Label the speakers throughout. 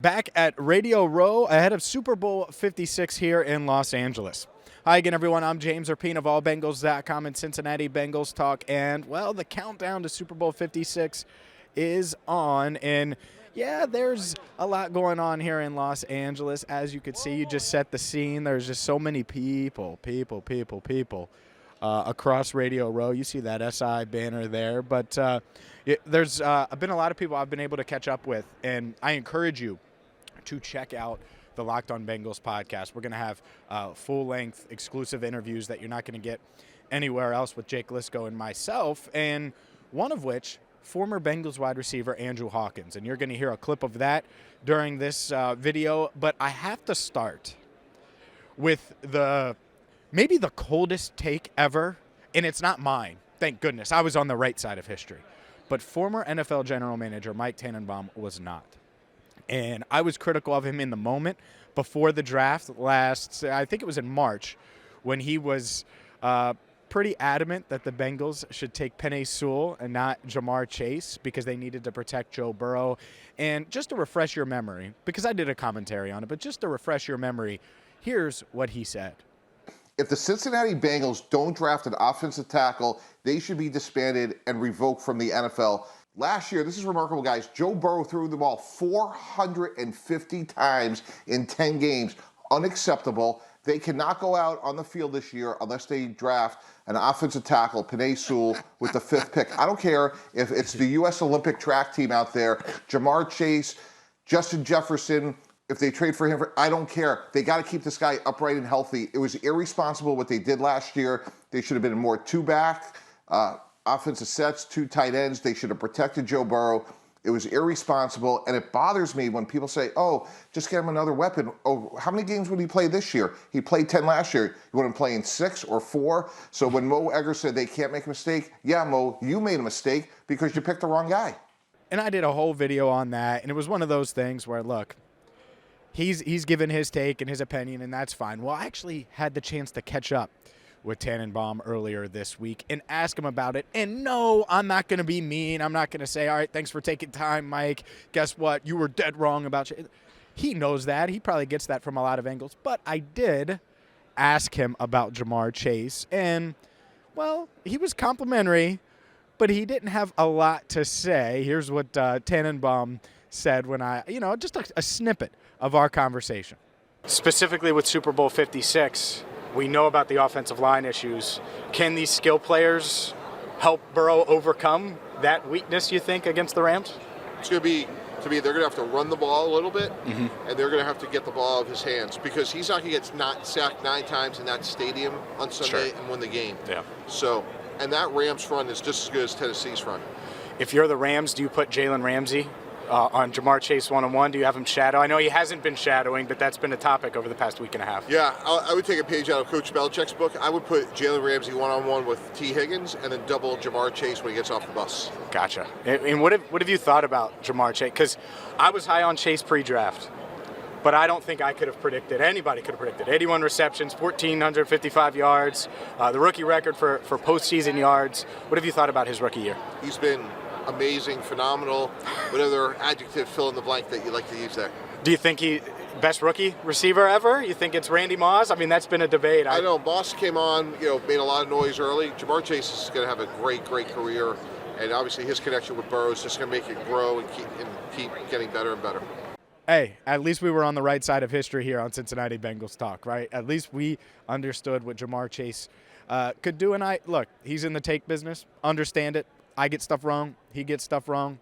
Speaker 1: Back at Radio Row ahead of Super Bowl 56 here in Los Angeles. Hi again, everyone. I'm James Erpine of AllBengals.com and Cincinnati Bengals Talk. And, well, the countdown to Super Bowl 56 is on. And, yeah, there's a lot going on here in Los Angeles. As you can see, you just set the scene. There's just so many people across Radio Row. You see that SI banner there. But there's been a lot of people I've been able to catch up with. And I encourage you to check out the Locked On Bengals podcast. We're going to have full-length exclusive interviews that you're not going to get anywhere else with Jake Lisco and myself, and one of which, former Bengals wide receiver Andrew Hawkins. And you're going to hear a clip of that during this video. But I have to start with maybe the coldest take ever, and it's not mine. Thank goodness. I was on the right side of history. But former NFL general manager Mike Tannenbaum was not. And I was critical of him in the moment before the draft I think it was in March, when he was pretty adamant that the Bengals should take Penei Sewell and not Jamar Chase because they needed to protect Joe Burrow. And just to refresh your memory, because I did a commentary on it, but just to refresh your memory, here's what he said.
Speaker 2: If the Cincinnati Bengals don't draft an offensive tackle, they should be disbanded and revoked from the NFL. Last year, this is remarkable, guys, Joe Burrow threw the ball 450 times in 10 games. Unacceptable. They cannot go out on the field this year unless they draft an offensive tackle, Penei Sewell, with the 5th pick. I don't care if it's the U.S. Olympic track team out there, Jamar Chase, Justin Jefferson. If they trade for him, I don't care. They got to keep this guy upright and healthy. It was irresponsible what they did last year. They should have been more two-back. Offensive sets, 2 tight ends. They should have protected Joe Burrow. It was irresponsible, and it bothers me when people say, oh, just get him another weapon. Oh, how many games would he play this year? He played 10 last year. You want him playing 6 or 4? So when Mo Egger said they can't make a mistake, yeah, Mo, you made a mistake because you picked the wrong guy.
Speaker 1: And I did a whole video on that, and it was one of those things where, look, he's given his take and his opinion, and that's fine. Well, I actually had the chance to catch up with Tannenbaum earlier this week and ask him about it. And no, I'm not going to be mean. I'm not going to say, all right, thanks for taking time, Mike. Guess what? You were dead wrong about you. He knows that. He probably gets that from a lot of angles. But I did ask him about Jamar Chase. And, well, he was complimentary, but he didn't have a lot to say. Here's what Tannenbaum said when just a snippet of our conversation. Specifically with Super Bowl 56, we know about the offensive line issues. Can these skill players help Burrow overcome that weakness, you think, against the Rams?
Speaker 3: It's going to be, they're going to have to run the ball a little bit, and they're going to have to get the ball out of his hands because he's not going to get sacked 9 times in that stadium on Sunday and win the game. Yeah. So, and that Rams front is just as good as Tennessee's front.
Speaker 1: If you're the Rams, do you put Jalen Ramsey on Jamar Chase one-on-one? Do you have him shadow? I know he hasn't been shadowing, but that's been a topic over the past week and a half.
Speaker 3: Yeah, I would take a page out of Coach Belichick's book. I would put Jalen Ramsey one-on-one with T. Higgins and then double Jamar Chase when he gets off the bus.
Speaker 1: Gotcha. And what have you thought about Jamar Chase? Because I was high on Chase pre-draft, but I don't think I could have predicted, anybody could have predicted, 81 receptions, 1,455 yards, the rookie record for postseason yards. What have you thought about his rookie year?
Speaker 3: He's been amazing, phenomenal, whatever adjective fill in the blank that you like to use there.
Speaker 1: Do you think he best rookie receiver ever? You think it's Randy Moss? I mean, that's been a debate.
Speaker 3: I know Moss came on, made a lot of noise early. Jamar Chase is going to have a great career, and obviously his connection with Burrow is just going to make it grow and keep getting better and better.
Speaker 1: Hey, at least we were on the right side of history here on Cincinnati Bengals Talk, right? At least we understood what Jamar Chase could do. And look, he's in the take business. Understand it. I get stuff wrong. He gets stuff wrong.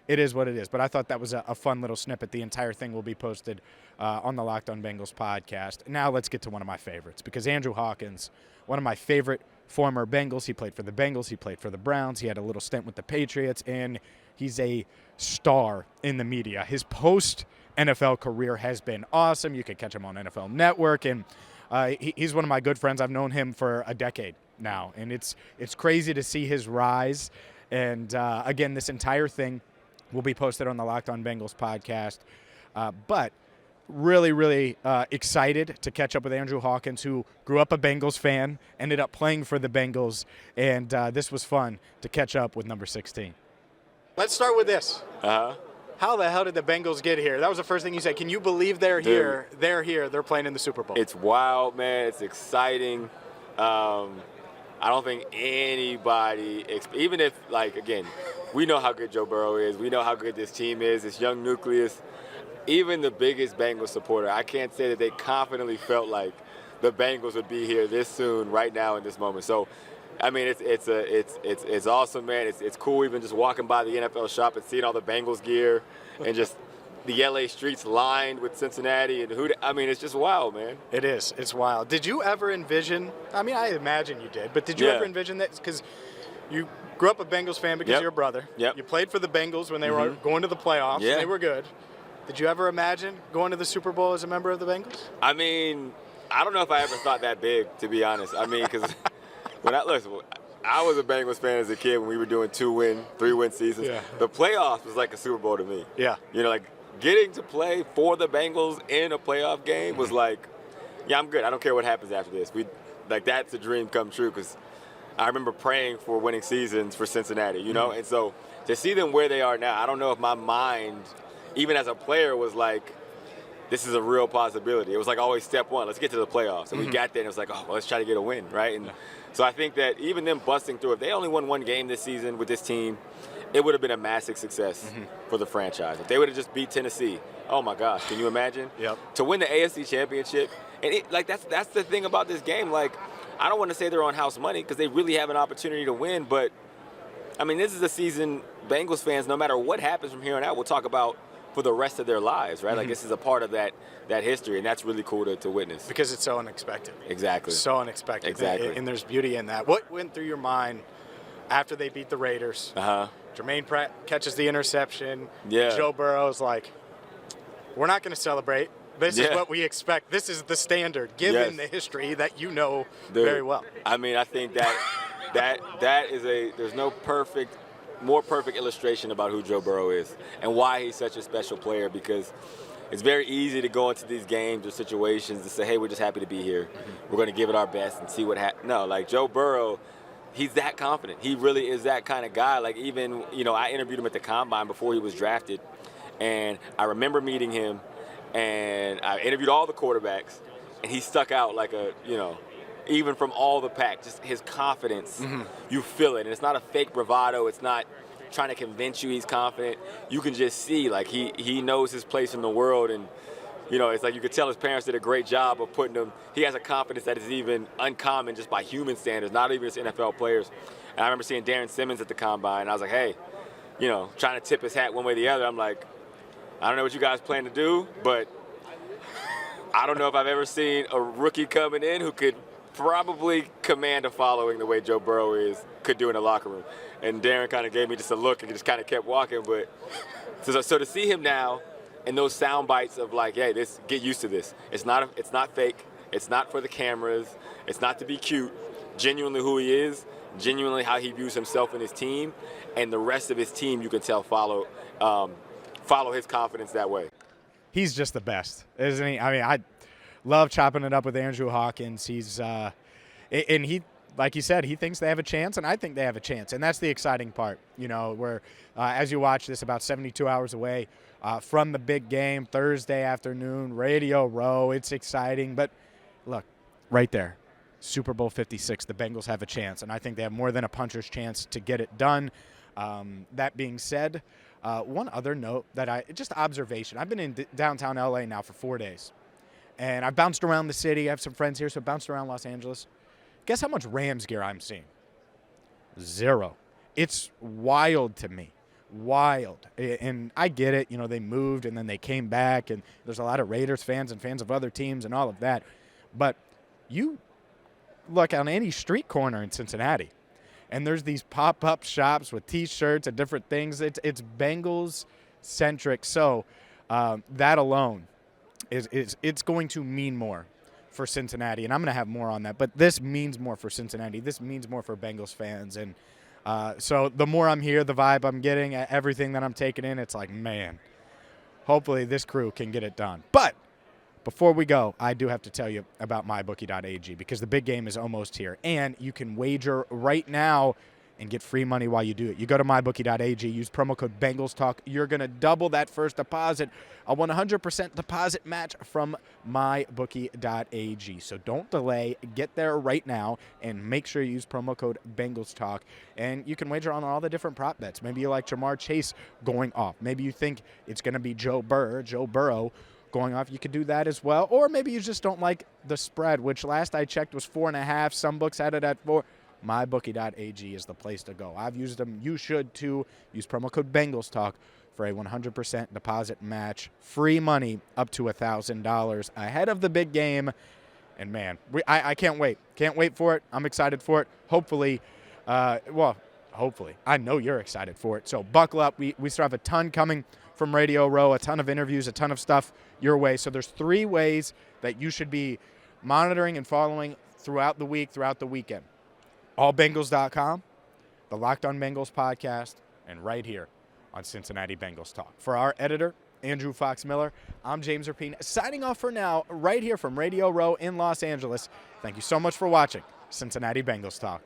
Speaker 1: It is what it is. But I thought that was a fun little snippet. The entire thing will be posted on the Locked On Bengals podcast. Now let's get to one of my favorites, because Andrew Hawkins, one of my favorite former Bengals. He played for the Bengals. He played for the Browns. He had a little stint with the Patriots, and he's a star in the media. His post-NFL career has been awesome. You can catch him on NFL Network, and he's one of my good friends. I've known him for a decade now, and it's crazy to see his rise. And, again, this entire thing will be posted on the Locked On Bengals podcast. But really, really excited to catch up with Andrew Hawkins, who grew up a Bengals fan, ended up playing for the Bengals, and this was fun to catch up with number 16. Let's start with this. how the hell did the Bengals get here? That was the first thing you said. Can you believe they're here? They're here. They're playing in the Super Bowl.
Speaker 4: It's wild, man. It's exciting. I don't think anybody, even if, like, again, we know how good Joe Burrow is. We know how good this team is, this young nucleus. Even the biggest Bengals supporter, I can't say that they confidently felt like the Bengals would be here this soon, right now in this moment. So, I mean, it's awesome, man. It's cool even just walking by the NFL shop and seeing all the Bengals gear and just the LA streets lined with Cincinnati and it's just wild, man.
Speaker 1: It is. It's wild. Did you ever envision? I mean, I imagine you did, but did you ever envision that? Because you grew up a Bengals fan because of your brother.
Speaker 4: Yep.
Speaker 1: You played for the Bengals when they were going to the playoffs. And they were good. Did you ever imagine going to the Super Bowl as a member of the Bengals?
Speaker 4: I mean, I don't know if I ever thought that big, to be honest. I mean, because I was a Bengals fan as a kid when we were doing 2-win, 3-win seasons. Yeah. The playoffs was like a Super Bowl to me.
Speaker 1: Yeah.
Speaker 4: Like getting to play for the Bengals in a playoff game was like, yeah, I'm good. I don't care what happens after this. That's a dream come true because I remember praying for winning seasons for Cincinnati, you know? And so to see them where they are now, I don't know if my mind, even as a player, was like, this is a real possibility. It was like always step one, let's get to the playoffs. And we got there and it was like, oh, well, let's try to get a win, right? And so I think that even them busting through, if they only won one game this season with this team, it would have been a massive success for the franchise. If they would have just beat Tennessee, oh my gosh, can you imagine? To win the AFC Championship, and that's the thing about this game. Like, I don't want to say they're on house money because they really have an opportunity to win, but I mean, this is a season Bengals fans, no matter what happens from here on out, will talk about for the rest of their lives, right? Like, this is a part of that history, and that's really cool to witness.
Speaker 1: Because it's so unexpected.
Speaker 4: Exactly.
Speaker 1: So unexpected.
Speaker 4: Exactly.
Speaker 1: And there's beauty in that. What went through your mind after they beat the Raiders? Jermaine Pratt catches the interception. Joe Burrow's like, we're not going to celebrate. This is what we expect. This is the standard, given the history that you know very well.
Speaker 4: I mean, I think that is there's no more perfect illustration about who Joe Burrow is and why he's such a special player, because it's very easy to go into these games or situations and say, hey, we're just happy to be here. We're going to give it our best and see what happens. No, like Joe Burrow, he's that confident. He really is that kind of guy. Like, even, I interviewed him at the Combine before he was drafted, and I remember meeting him, and I interviewed all the quarterbacks, and he stuck out like even from all the pack, just his confidence, you feel it. And it's not a fake bravado. It's not trying to convince you he's confident. You can just see, like, he knows his place in the world. And, it's like you could tell his parents did a great job of putting him. He has a confidence that is even uncommon just by human standards, not even as NFL players. And I remember seeing Darren Simmons at the Combine, and I was like, hey, trying to tip his hat one way or the other. I'm like, I don't know what you guys plan to do, but I don't know if I've ever seen a rookie coming in who could probably command a following the way Joe Burrow could do in the locker room. And Darren kind of gave me just a look and just kind of kept walking. But so to see him now and those sound bites of like, hey, get used to this. It's not fake. It's not for the cameras. It's not to be cute. Genuinely who he is, genuinely how he views himself and his team, and the rest of his team, you can tell follow his confidence that way.
Speaker 1: He's just the best, isn't he? I mean, I love chopping it up with Andrew Hawkins. He's and he, like you said, he thinks they have a chance, and I think they have a chance, and that's the exciting part. Where as you watch this, about 72 hours away from the big game, Thursday afternoon, Radio Row. It's exciting, but look, right there, Super Bowl 56. The Bengals have a chance, and I think they have more than a puncher's chance to get it done. That being said, one other note just observation. I've been in downtown LA now for 4 days. And I've bounced around the city. I have some friends here, so I bounced around Los Angeles. Guess how much Rams gear I'm seeing? 0. It's wild to me. Wild. And I get it. They moved and then they came back, and there's a lot of Raiders fans and fans of other teams and all of that. But you look on any street corner in Cincinnati, and there's these pop-up shops with T-shirts and different things. It's Bengals-centric. So that alone it's going to mean more for Cincinnati, and I'm going to have more on that. But this means more for Cincinnati. This means more for Bengals fans. And so the more I'm here, the vibe I'm getting, everything that I'm taking in, it's like, man, hopefully this crew can get it done. But before we go, I do have to tell you about mybookie.ag, because the big game is almost here, and you can wager right now and get free money while you do it. You go to mybookie.ag, use promo code BengalsTalk. You're going to double that first deposit, a 100% deposit match from mybookie.ag. So don't delay. Get there right now and make sure you use promo code BengalsTalk. And you can wager on all the different prop bets. Maybe you like Jamar Chase going off. Maybe you think it's going to be Joe Burrow going off. You could do that as well. Or maybe you just don't like the spread, which last I checked was 4.5. Some books had it at 4. MyBookie.ag is the place to go. I've used them. You should too. Use promo code BengalsTalk for a 100% deposit match. Free money up to $1,000 ahead of the big game. And, man, I can't wait. Can't wait for it. I'm excited for it. Hopefully. Hopefully. I know you're excited for it. So buckle up. We still have a ton coming from Radio Row, a ton of interviews, a ton of stuff your way. So there's 3 ways that you should be monitoring and following throughout the week, throughout the weekend. AllBengals.com, the Locked On Bengals podcast, and right here on Cincinnati Bengals Talk. For our editor, Andrew Fox Miller, I'm James Rapine, signing off for now right here from Radio Row in Los Angeles. Thank you so much for watching Cincinnati Bengals Talk.